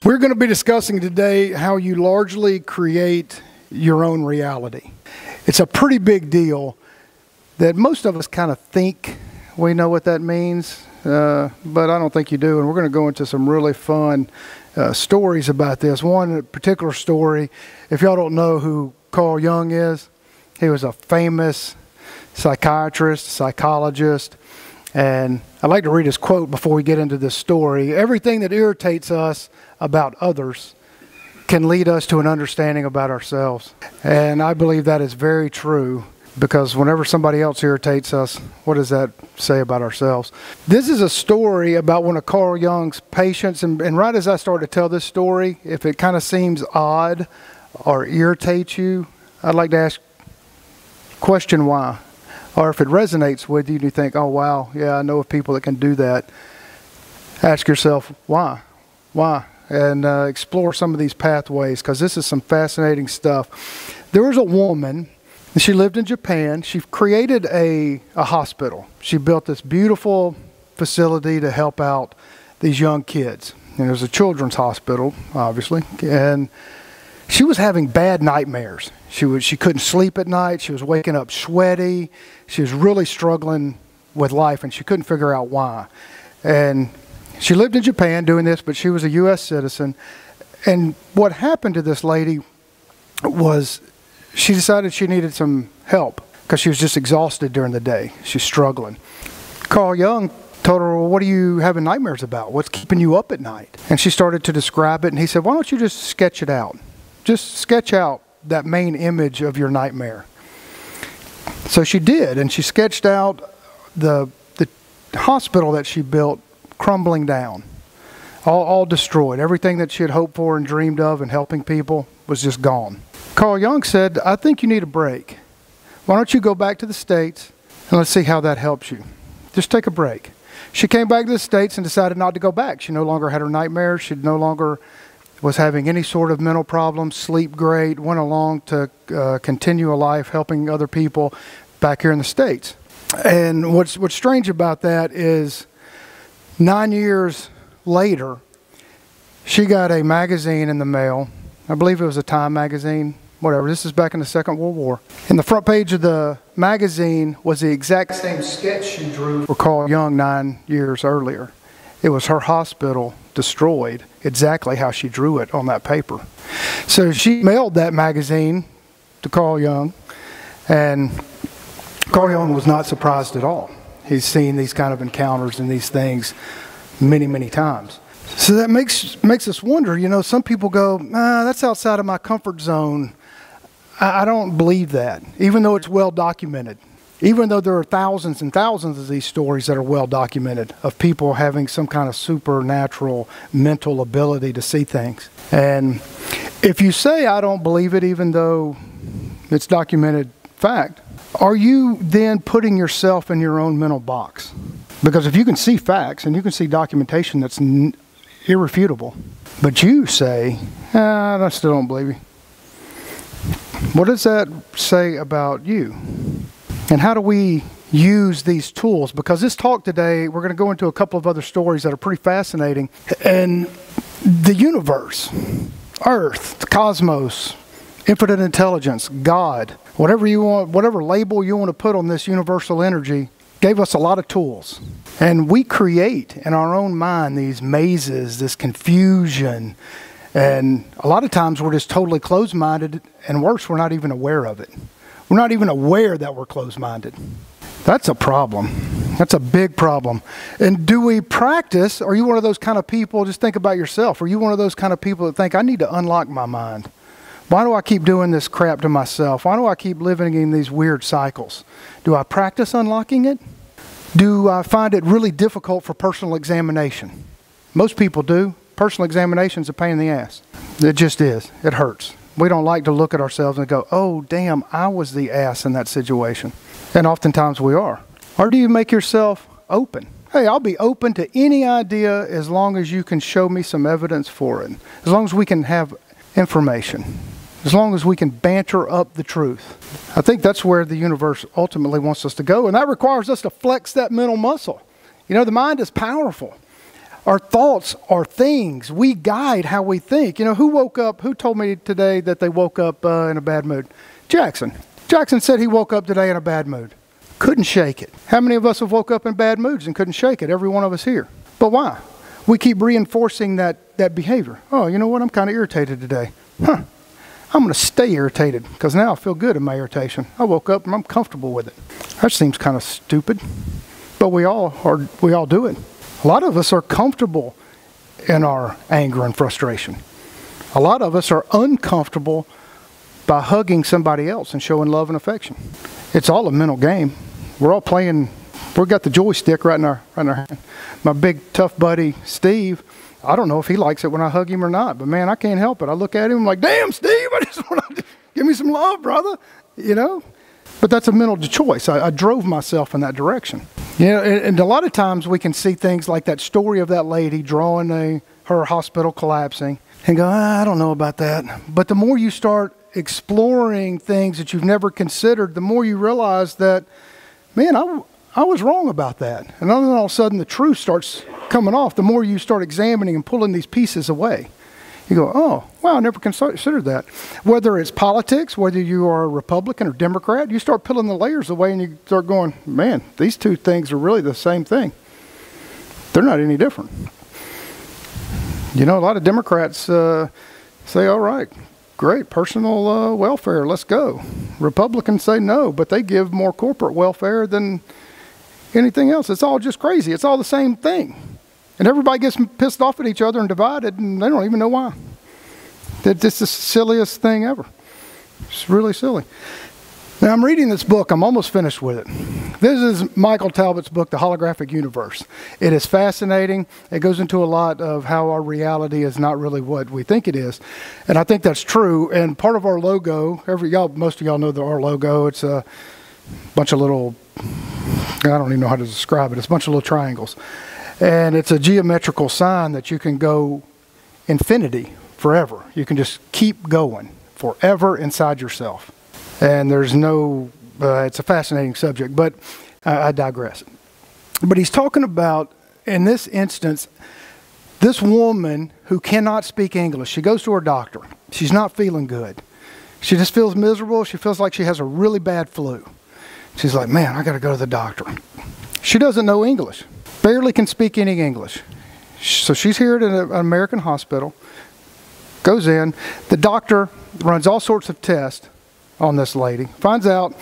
We're going to be discussing today how you largely create your own reality. It's a pretty big deal that most of us kind of think we know what that means, but I don't think you do. And we're going to go into some really fun stories about this. One particular story, if y'all don't know who Carl Jung is, he was a famous psychiatrist, psychologist. And I'd like to read his quote before we get into this story. Everything that irritates us about others can lead us to an understanding about ourselves. And I believe that is very true, because whenever somebody else irritates us, what does that say about ourselves? This is a story about one of Carl Jung's patients. And right as I start to tell this story, if it kind of seems odd or irritates you, I'd like to ask, question why? Or if it resonates with you and you think, oh, wow, yeah, I know of people that can do that. Ask yourself, why? Why? And explore some of these pathways, because this is some fascinating stuff. There was a woman, and she lived in Japan. She created a hospital. She built this beautiful facility to help out these young kids. And it was a children's hospital, obviously. And she was having bad nightmares. She couldn't sleep at night. She was waking up sweaty. She was really struggling with life, and she couldn't figure out why. And she lived in Japan doing this, but she was a U.S. citizen. And what happened to this lady was she decided she needed some help because she was just exhausted during the day. She's struggling. Carl Jung told her, well, what are you having nightmares about? What's keeping you up at night? And she started to describe it, and he said, why don't you just sketch it out? Just sketch out that main image of your nightmare. So she did, and she sketched out the hospital that she built crumbling down, all destroyed. Everything that she had hoped for and dreamed of and helping people was just gone. Carl Jung said, I think you need a break. Why don't you go back to the States and let's see how that helps you. Just take a break. She came back to the States and decided not to go back. She no longer had her nightmares. She no longer was having any sort of mental problems, sleep great, went along to continue a life helping other people back here in the States. And what's strange about that is 9 years later, she got a magazine in the mail. I believe it was a Time magazine, whatever. This is back in the Second World War. And the front page of the magazine was the exact same sketch she drew for Carl Jung 9 years earlier. It was her hospital destroyed, exactly how she drew it on that paper. So she mailed that magazine to Carl Jung, and Carl Jung was not surprised at all. He's seen these kind of encounters and these things many, many times. So that makes us wonder, you know, some people go, that's outside of my comfort zone. I don't believe that, even though it's well documented. Even though there are thousands and thousands of these stories that are well documented of people having some kind of supernatural mental ability to see things. And if you say, I don't believe it, even though it's documented fact, are you then putting yourself in your own mental box? Because if you can see facts and you can see documentation that's irrefutable, but you say, I still don't believe you. What does that say about you? And how do we use these tools? Because this talk today, we're going to go into a couple of other stories that are pretty fascinating. And the universe, Earth, the cosmos, infinite intelligence, God, whatever you want, whatever label you want to put on this universal energy, gave us a lot of tools. And we create in our own mind these mazes, this confusion. And a lot of times we're just totally closed-minded, and worse, we're not even aware of it. We're not even aware that we're closed-minded. That's a problem. That's a big problem. And do we practice? Are you one of those kind of people? Just think about yourself. Are you one of those kind of people that think, I need to unlock my mind? Why do I keep doing this crap to myself? Why do I keep living in these weird cycles? Do I practice unlocking it? Do I find it really difficult for personal examination? Most people do. Personal examination is a pain in the ass. It just is. It hurts. We don't like to look at ourselves and go, oh, damn, I was the ass in that situation. And oftentimes we are. Or do you make yourself open? Hey, I'll be open to any idea as long as you can show me some evidence for it. As long as we can have information. As long as we can banter up the truth. I think that's where the universe ultimately wants us to go. And that requires us to flex that mental muscle. You know, the mind is powerful. Our thoughts are things. We guide how we think. You know, who told me today that they woke up in a bad mood? Jackson. Jackson said he woke up today in a bad mood. Couldn't shake it. How many of us have woke up in bad moods and couldn't shake it? Every one of us here. But why? We keep reinforcing that behavior. Oh, you know what? I'm kind of irritated today. I'm going to stay irritated because now I feel good in my irritation. I woke up and I'm comfortable with it. That seems kind of stupid, but we all do it. A lot of us are comfortable in our anger and frustration. A lot of us are uncomfortable by hugging somebody else and showing love and affection. It's all a mental game. We're all playing. We've got the joystick right in our hand. My big tough buddy Steve, I don't know if he likes it when I hug him or not, but man, I can't help it. I look at him I'm like, damn, Steve, I just want to give me some love, brother. You know? But that's a mental choice. I drove myself in that direction. You know, and a lot of times we can see things like that story of that lady drawing her hospital collapsing and go, I don't know about that. But the more you start exploring things that you've never considered, the more you realize that, man, I was wrong about that. And then all of a sudden the truth starts coming off. The more you start examining and pulling these pieces away, you go, oh, wow, I never considered that. Whether it's politics, whether you are a Republican or Democrat, you start peeling the layers away and you start going, man, these two things are really the same thing. They're not any different. You know, a lot of Democrats say, all right, great, personal welfare, let's go. Republicans say no, but they give more corporate welfare than anything else. It's all just crazy. It's all the same thing. And everybody gets pissed off at each other and divided, and they don't even know why. It's the silliest thing ever. It's really silly. Now, I'm reading this book. I'm almost finished with it. This is Michael Talbot's book, The Holographic Universe. It is fascinating. It goes into a lot of how our reality is not really what we think it is. And I think that's true. And part of our logo, most of y'all know our logo. It's a bunch of little, I don't even know how to describe it. It's a bunch of little triangles. And it's a geometrical sign that you can go infinity, forever. You can just keep going forever inside yourself. And there's no, it's a fascinating subject, but I digress. But he's talking about, in this instance, this woman who cannot speak English. She goes to her doctor. She's not feeling good. She just feels miserable. She feels like she has a really bad flu. She's like, man, I got to go to the doctor. She doesn't know English. Barely can speak any English. So she's here at an American hospital, goes in. The doctor runs all sorts of tests on this lady. Finds out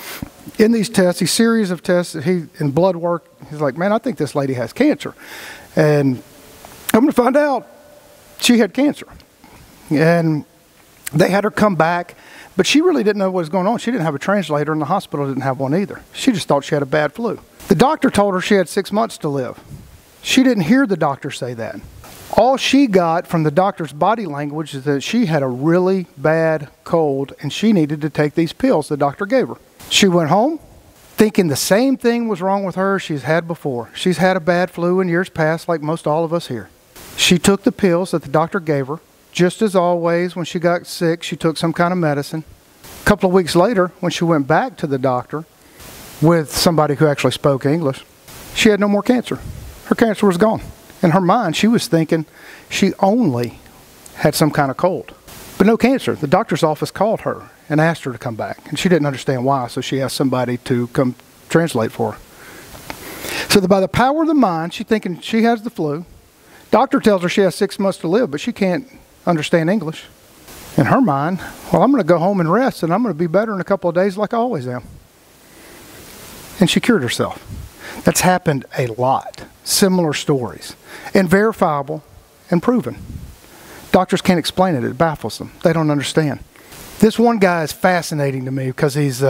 in these tests, these series of tests, in blood work, he's like, man, I think this lady has cancer. And I'm going to find out she had cancer. And they had her come back, but she really didn't know what was going on. She didn't have a translator, and the hospital didn't have one either. She just thought she had a bad flu. The doctor told her she had 6 months to live. She didn't hear the doctor say that. All she got from the doctor's body language is that she had a really bad cold and she needed to take these pills the doctor gave her. She went home thinking the same thing was wrong with her she's had before. She's had a bad flu in years past, like most all of us here. She took the pills that the doctor gave her. Just as always, when she got sick, she took some kind of medicine. A couple of weeks later, when she went back to the doctor with somebody who actually spoke English, she had no more cancer. Her cancer was gone. In her mind, she was thinking she only had some kind of cold, but no cancer. The doctor's office called her and asked her to come back, and she didn't understand why, so she asked somebody to come translate for her. So by the power of the mind, she's thinking she has the flu. Doctor tells her she has 6 months to live, but she can't understand English. In her mind, well, I'm going to go home and rest, and I'm going to be better in a couple of days like I always am. And she cured herself. That's happened a lot. Similar stories. And verifiable and proven. Doctors can't explain it. It baffles them. They don't understand. This one guy is fascinating to me because he's,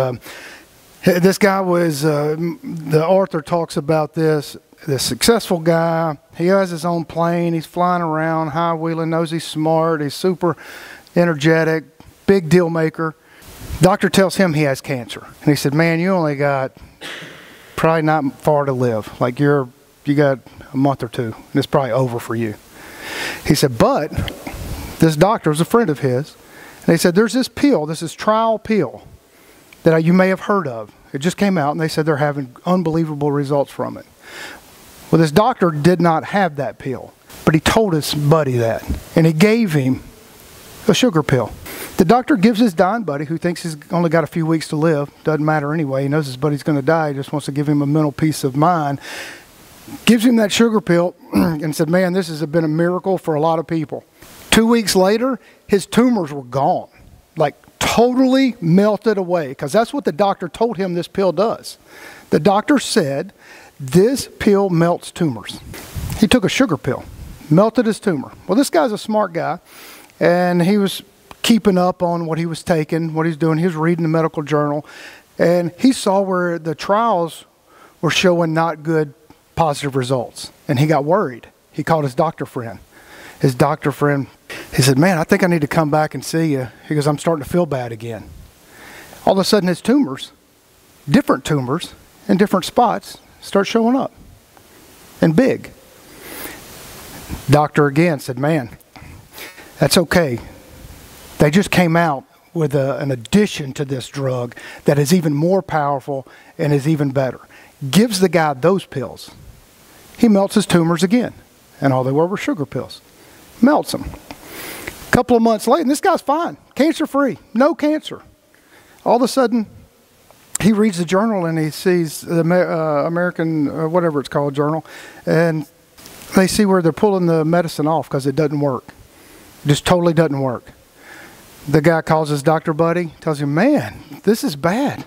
this guy was, the author talks about this successful guy. He has his own plane. He's flying around, high-wheeling, knows he's smart. He's super energetic, big deal maker. Doctor tells him he has cancer. And he said, man, you only got probably not far to live. Like you got a month or two, and it's probably over for you. He said, but this doctor was a friend of his, and he said, there's this pill, this is trial pill that you may have heard of. It just came out, and they said they're having unbelievable results from it. Well, this doctor did not have that pill. But he told his buddy that, and he gave him a sugar pill. The doctor gives his dying buddy, who thinks he's only got a few weeks to live, doesn't matter anyway, he knows his buddy's going to die, he just wants to give him a mental peace of mind, gives him that sugar pill and said, man, this has been a miracle for a lot of people. 2 weeks later, his tumors were gone, like totally melted away, because that's what the doctor told him this pill does. The doctor said, this pill melts tumors. He took a sugar pill, melted his tumor. Well, this guy's a smart guy, and he was keeping up on what he was taking, what he's doing. He was reading the medical journal, and he saw where the trials were showing not good positive results, and he got worried. He called his doctor friend. His doctor friend, he said, man, I think I need to come back and see you because I'm starting to feel bad again. All of a sudden his tumors, different tumors in different spots, start showing up, and big. Doctor again said, man, that's okay. They just came out with an addition to this drug that is even more powerful and is even better. Gives the guy those pills. He melts his tumors again. And all they were sugar pills. Melts them. A couple of months later, and this guy's fine. Cancer-free. No cancer. All of a sudden, he reads the journal and he sees the American, whatever it's called, journal. And they see where they're pulling the medicine off because it doesn't work. It just totally doesn't work. The guy calls his doctor buddy, tells him, man, this is bad.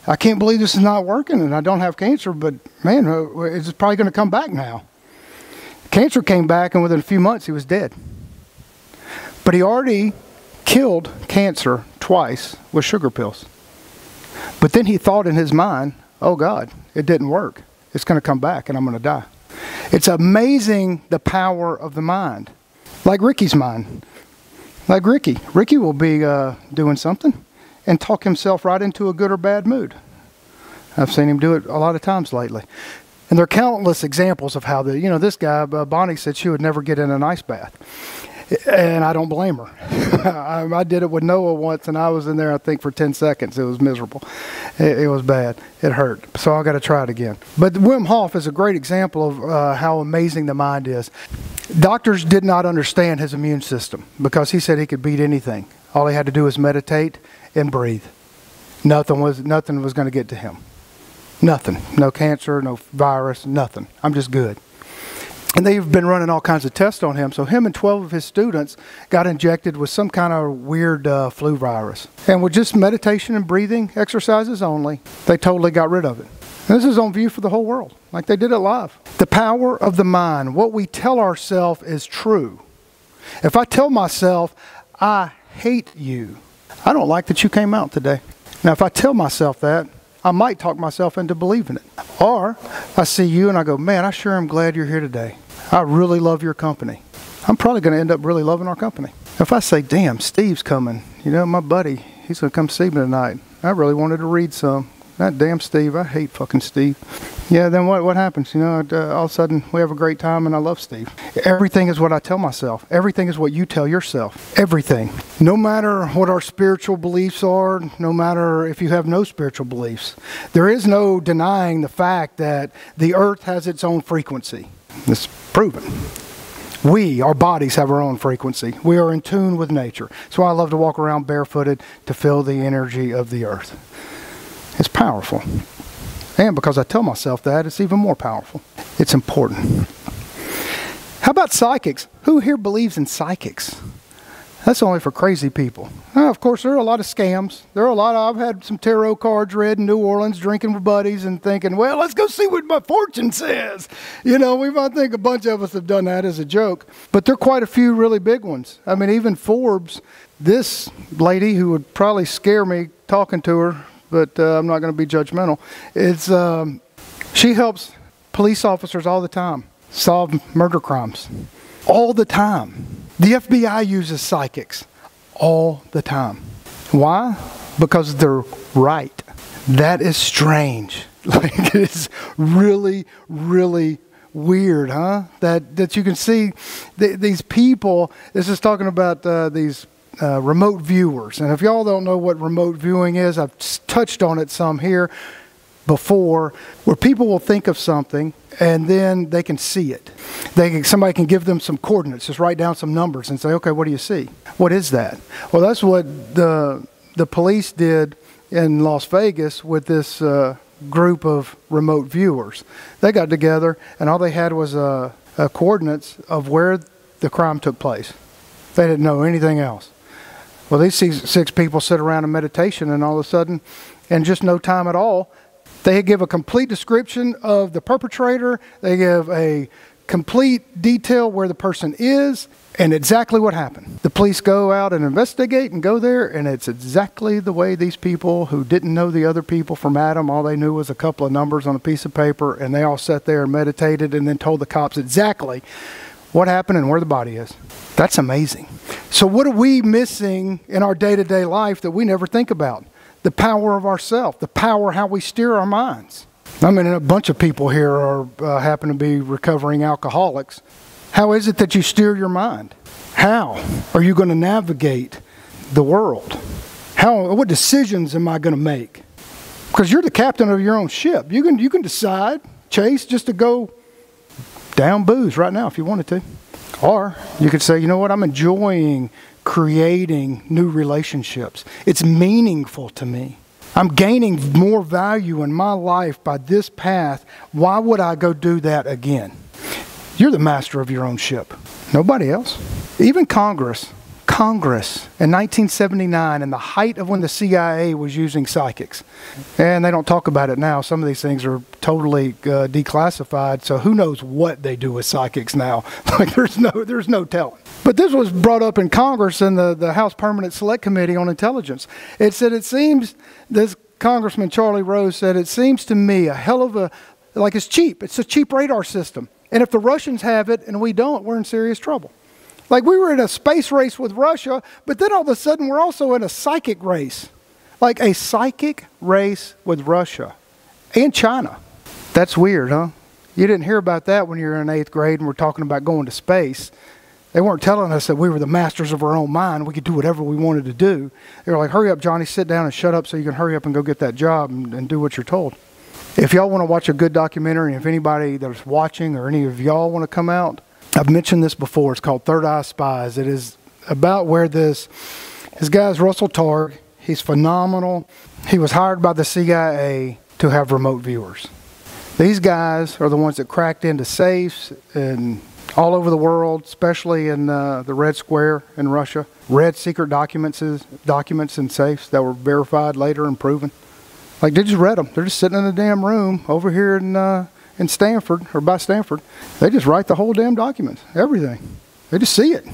I can't believe this is not working, and I don't have cancer, but man, it's probably going to come back now. Cancer came back, and within a few months, he was dead. But he already killed cancer twice with sugar pills. But then he thought in his mind, oh God, it didn't work. It's going to come back, and I'm going to die. It's amazing the power of the mind. Like Ricky's mind. Like Ricky. Ricky will be doing something and talk himself right into a good or bad mood. I've seen him do it a lot of times lately. And there are countless examples of how this guy, Bonnie, said she would never get in an ice bath. And I don't blame her. I did it with Noah once, and I was in there, I think, for 10 seconds. It was miserable. It was bad. It hurt. So I got to try it again. But Wim Hof is a great example of how amazing the mind is. Doctors did not understand his immune system because he said he could beat anything. All he had to do was meditate and breathe. Nothing was going to get to him. Nothing. No cancer, no virus, nothing. I'm just good. And they've been running all kinds of tests on him. So him and 12 of his students got injected with some kind of weird flu virus. And with just meditation and breathing exercises only, they totally got rid of it. And this is on view for the whole world. Like they did it live. The power of the mind. What we tell ourselves is true. If I tell myself, I hate you, I don't like that you came out today. Now, if I tell myself that, I might talk myself into believing it. Or I see you and I go, man, I sure am glad you're here today. I really love your company. I'm probably going to end up really loving our company. If I say, damn, Steve's coming. My buddy, he's going to come see me tonight. I really wanted to read some. That damn Steve, I hate fucking Steve. Yeah, then what happens? All of a sudden we have a great time and I love Steve. Everything is what I tell myself. Everything is what you tell yourself. Everything. No matter what our spiritual beliefs are, no matter if you have no spiritual beliefs, there is no denying the fact that the earth has its own frequency. It's proven. Our bodies have our own frequency. We are in tune with nature. That's why I love to walk around barefooted to feel the energy of the earth. It's powerful. And because I tell myself that, it's even more powerful. It's important. How about psychics? Who here believes in psychics? That's only for crazy people. Now, of course, there are a lot of scams. I've had some tarot cards read in New Orleans, drinking with buddies and thinking, well, let's go see what my fortune says. I think a bunch of us have done that as a joke. But there are quite a few really big ones. I mean, even Forbes, this lady who would probably scare me talking to her, but I'm not going to be judgmental. She helps police officers all the time solve murder crimes. All the time. The FBI uses psychics all the time. Why? Because they're right. That is strange. Like, it's really, really weird, huh? That you can see these people. This is talking about these remote viewers. And if y'all don't know what remote viewing is, I've touched on it some here. before, where people will think of something and then they can see it. Somebody can give them some coordinates, just write down some numbers and say, okay, what do you see? What is that? Well, that's what the police did in Las Vegas with this group of remote viewers. They got together and all they had was coordinates of where the crime took place. They didn't know anything else. Well, these 6 people sit around in meditation, and all of a sudden, in just no time at all, they give a complete description of the perpetrator. They give a complete detail where the person is and exactly what happened. The police go out and investigate and go there, and it's exactly the way these people who didn't know the other people from Adam, all they knew was a couple of numbers on a piece of paper, and they all sat there and meditated and then told the cops exactly what happened and where the body is. That's amazing. So what are we missing in our day-to-day life that we never think about? The power of ourself, the power how we steer our minds. I mean, a bunch of people here are happen to be recovering alcoholics. How is it that you steer your mind? How are you going to navigate the world? What decisions am I going to make? Because you're the captain of your own ship. You can decide, Chase, just to go down booze right now if you wanted to. Or you could say, you know what, I'm enjoying creating new relationships. It's meaningful to me. I'm gaining more value in my life by this path. Why would I go do that again? You're the master of your own ship. Nobody else. Even Congress in 1979, in the height of when the CIA was using psychics. And they don't talk about it now. Some of these things are totally declassified, so who knows what they do with psychics now. Like there's no telling. But this was brought up in Congress in the House Permanent Select Committee on Intelligence. It said, this Congressman Charlie Rose said, it seems to me it's cheap. It's a cheap radar system. And if the Russians have it and we don't, we're in serious trouble. Like we were in a space race with Russia, but then all of a sudden we're also in a psychic race. Like a psychic race with Russia and China. That's weird, huh? You didn't hear about that when you were in 8th grade and we're talking about going to space. They weren't telling us that we were the masters of our own mind. We could do whatever we wanted to do. They were like, hurry up, Johnny, sit down and shut up so you can hurry up and go get that job and do what you're told. If y'all want to watch a good documentary, and if anybody that's watching or any of y'all want to come out, I've mentioned this before. It's called Third Eye Spies. It is about where his guy's Russell Targ. He's phenomenal. He was hired by the CIA to have remote viewers. These guys are the ones that cracked into safes and all over the world, especially in the Red Square in Russia. Read secret documents in safes that were verified later and proven. Like they just read them. They're just sitting in a damn room over here in Stanford, or by Stanford. They just write the whole damn documents, everything. They just see it.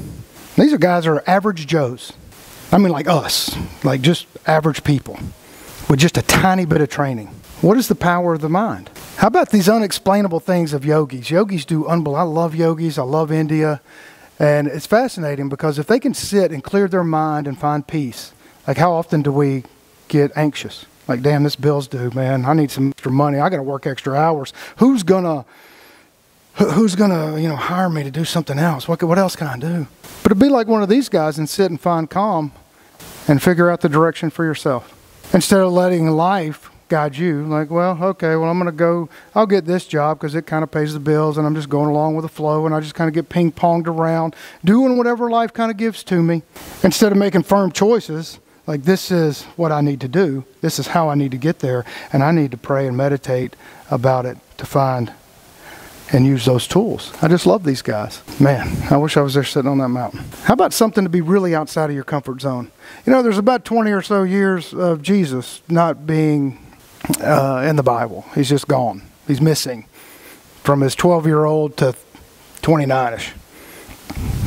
These are guys that are average Joes. I mean like us, like just average people with just a tiny bit of training. What is the power of the mind? How about these unexplainable things of yogis? Yogis do unbelievable. I love yogis. I love India. And it's fascinating because if they can sit and clear their mind and find peace, like how often do we get anxious? Like, damn, this bill's due, man. I need some extra money. I got to work extra hours. Who's gonna hire me to do something else? What else can I do? But it'd be like one of these guys and sit and find calm and figure out the direction for yourself. Instead of letting life guide you, like, well, okay, well, I'll get this job because it kind of pays the bills and I'm just going along with the flow and I just kind of get ping-ponged around, doing whatever life kind of gives to me. Instead of making firm choices, like this is what I need to do, this is how I need to get there, and I need to pray and meditate about it to find and use those tools. I just love these guys. Man, I wish I was there sitting on that mountain. How about something to be really outside of your comfort zone? You know, there's about 20 or so years of Jesus not being in the Bible. He's just gone. He's missing from his 12-year-old to 29-ish.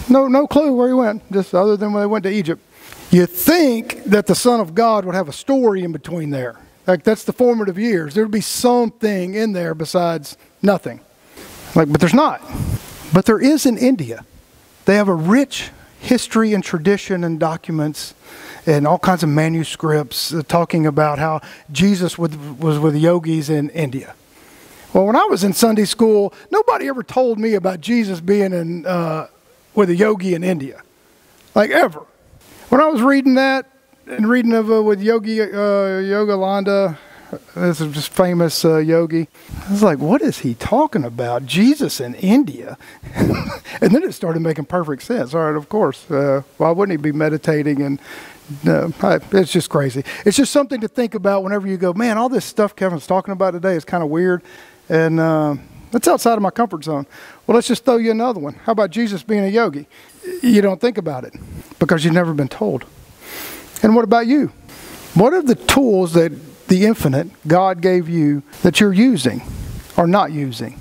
No clue where he went, just other than when they went to Egypt. You think that the Son of God would have a story in between there. Like that's the formative years. There would be something in there besides nothing. But there's not. But there is in India. They have a rich history and tradition and documents and all kinds of manuscripts talking about how Jesus was with yogis in India. Well, when I was in Sunday school, nobody ever told me about Jesus being with a yogi in India. Like ever. When I was reading that and reading of with Yogananda, This is just famous yogi. I was like, what is he talking about? Jesus in India? And then it started making perfect sense. All right, of course. Why wouldn't he be meditating? And it's just crazy. It's just something to think about whenever you go, man, all this stuff Kevin's talking about today is kind of weird. And that's outside of my comfort zone. Well, let's just throw you another one. How about Jesus being a yogi? You don't think about it because you've never been told. And what about you? What are the tools that the infinite God gave you that you're using or not using?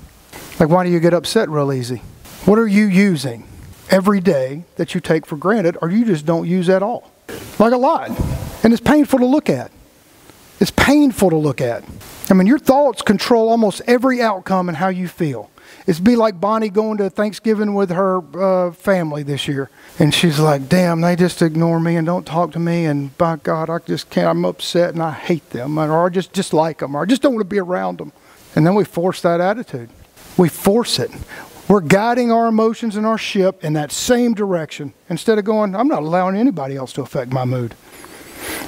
Like, why do you get upset real easy? What are you using every day that you take for granted or you just don't use at all? Like a lot. And it's painful to look at. It's painful to look at. I mean, your thoughts control almost every outcome and how you feel. It's be like Bonnie going to Thanksgiving with her family this year. And she's like, damn, they just ignore me and don't talk to me. And by God, I just can't. I'm upset and I hate them. Or I just dislike them. Or I just don't want to be around them. And then we force that attitude. We force it. We're guiding our emotions and our ship in that same direction. Instead of going, I'm not allowing anybody else to affect my mood.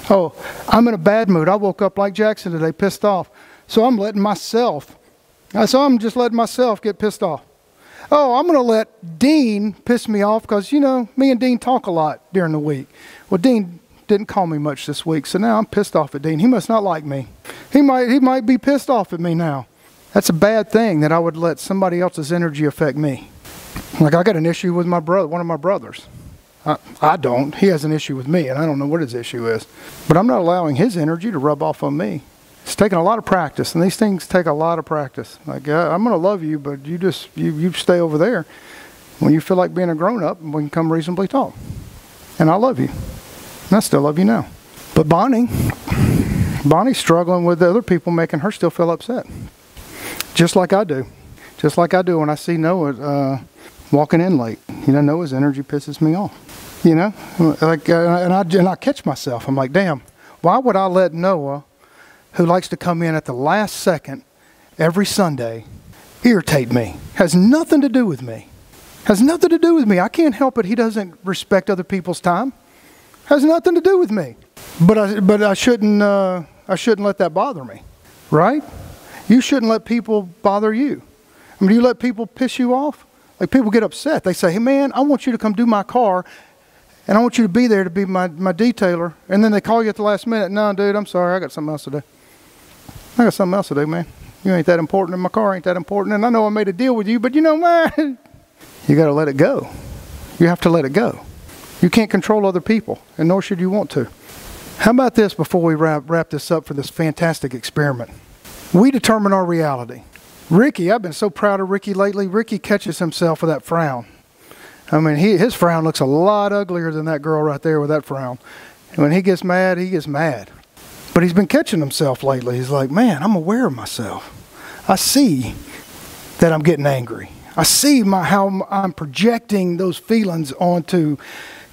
Oh, I'm in a bad mood. I woke up like Jackson today, pissed off. So I'm just letting myself get pissed off. Oh, I'm going to let Dean piss me off because, you know, me and Dean talk a lot during the week. Well, Dean didn't call me much this week, so now I'm pissed off at Dean. He must not like me. He might be pissed off at me now. That's a bad thing that I would let somebody else's energy affect me. Like, I got an issue with my brother, one of my brothers. I don't. He has an issue with me, and I don't know what his issue is. But I'm not allowing his energy to rub off on me. It's taking a lot of practice, and these things take a lot of practice. Like, I'm going to love you, but you stay over there. When you feel like being a grown-up, we can come reasonably talk. And I love you. And I still love you now. But Bonnie's struggling with the other people making her still feel upset. Just like I do. Just like I do when I see Noah walking in late. You know, Noah's energy pisses me off. You know, like, and I catch myself. I'm like, damn, why would I let Noah, who likes to come in at the last second every Sunday, irritate me? Has nothing to do with me. Has nothing to do with me. I can't help it. He doesn't respect other people's time. Has nothing to do with me. But I shouldn't let that bother me, right? You shouldn't let people bother you. I mean, do you let people piss you off? Like, people get upset. They say, hey, man, I want you to come do my car, and I want you to be there to be my detailer. And then they call you at the last minute. No, dude, I'm sorry. I got something else to do. I got something else to do, man. You ain't that important, and my car ain't that important. And I know I made a deal with you, but you know, man, you got to let it go. You have to let it go. You can't control other people, and nor should you want to. How about this before we wrap this up for this fantastic experiment? We determine our reality. Ricky, I've been so proud of Ricky lately. Ricky catches himself with that frown. I mean, his frown looks a lot uglier than that girl right there with that frown. And when he gets mad, he gets mad. But he's been catching himself lately. He's like, man, I'm aware of myself. I see that I'm getting angry. I see how I'm projecting those feelings onto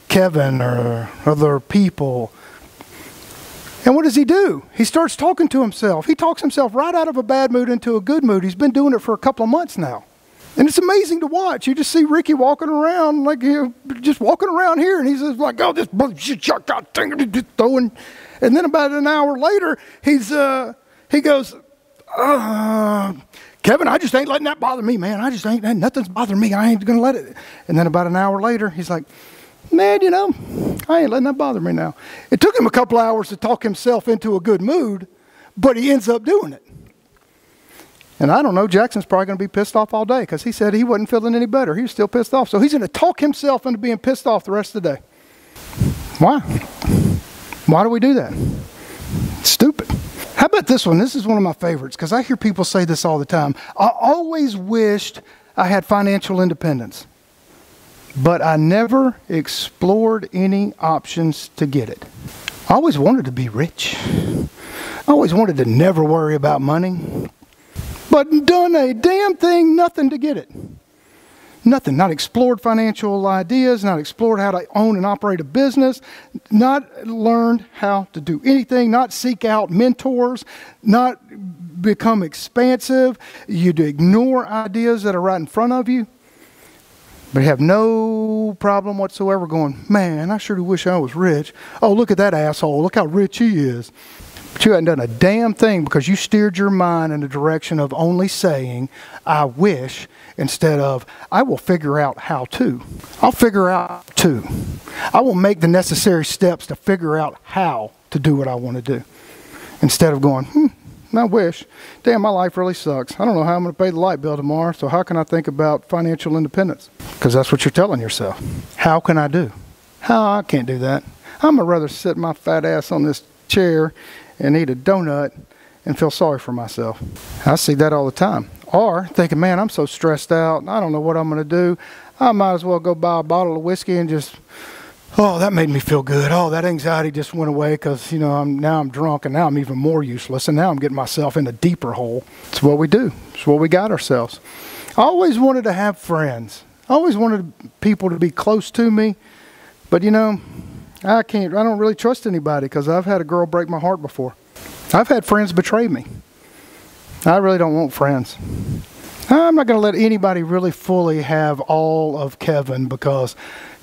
Kevin or other people. And what does he do? He starts talking to himself. He talks himself right out of a bad mood into a good mood. He's been doing it for a couple of months now. And it's amazing to watch. You just see Ricky walking around, like, just walking around here, and he's just like, oh, this bullshit, just throwing. And then about an hour later, he goes, Kevin, I just ain't letting that bother me, man. Nothing's bothering me. I ain't going to let it. And then about an hour later, he's like, man, you know, I ain't letting that bother me now. It took him a couple hours to talk himself into a good mood, but he ends up doing it. And I don't know, Jackson's probably going to be pissed off all day because he said he wasn't feeling any better. He was still pissed off. So he's going to talk himself into being pissed off the rest of the day. Why? Why do we do that? It's stupid. How about this one? This is one of my favorites because I hear people say this all the time. I always wished I had financial independence, but I never explored any options to get it. I always wanted to be rich. I always wanted to never worry about money. But done a damn thing, nothing to get it. Nothing. Not explored financial ideas, not explored how to own and operate a business, not learned how to do anything, not seek out mentors, not become expansive. You'd ignore ideas that are right in front of you. But you have no problem whatsoever going, man, I sure do wish I was rich. Oh, look at that asshole. Look how rich he is. But But you hadn't done a damn thing because you steered your mind in the direction of only saying, I wish, instead of, I will figure out how to. I'll figure out to. I will make the necessary steps to figure out how to do what I want to do. Instead of going, I wish. Damn, my life really sucks. I don't know how I'm going to pay the light bill tomorrow, so how can I think about financial independence? Because that's what you're telling yourself. How can I do? I can't do that. I'm going to rather sit my fat ass on this chair and eat a donut and feel sorry for myself. I see that all the time. Or thinking, man, I'm so stressed out. I don't know what I'm going to do. I might as well go buy a bottle of whiskey and just, oh, that made me feel good. Oh, that anxiety just went away because, now I'm drunk and now I'm even more useless. And now I'm getting myself in a deeper hole. It's what we do. It's what we got ourselves. I always wanted to have friends. I always wanted people to be close to me. But, I don't really trust anybody because I've had a girl break my heart before. I've had friends betray me. I really don't want friends. I'm not going to let anybody really fully have all of Kevin because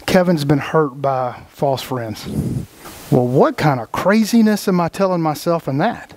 Kevin's been hurt by false friends. Well, what kind of craziness am I telling myself in that?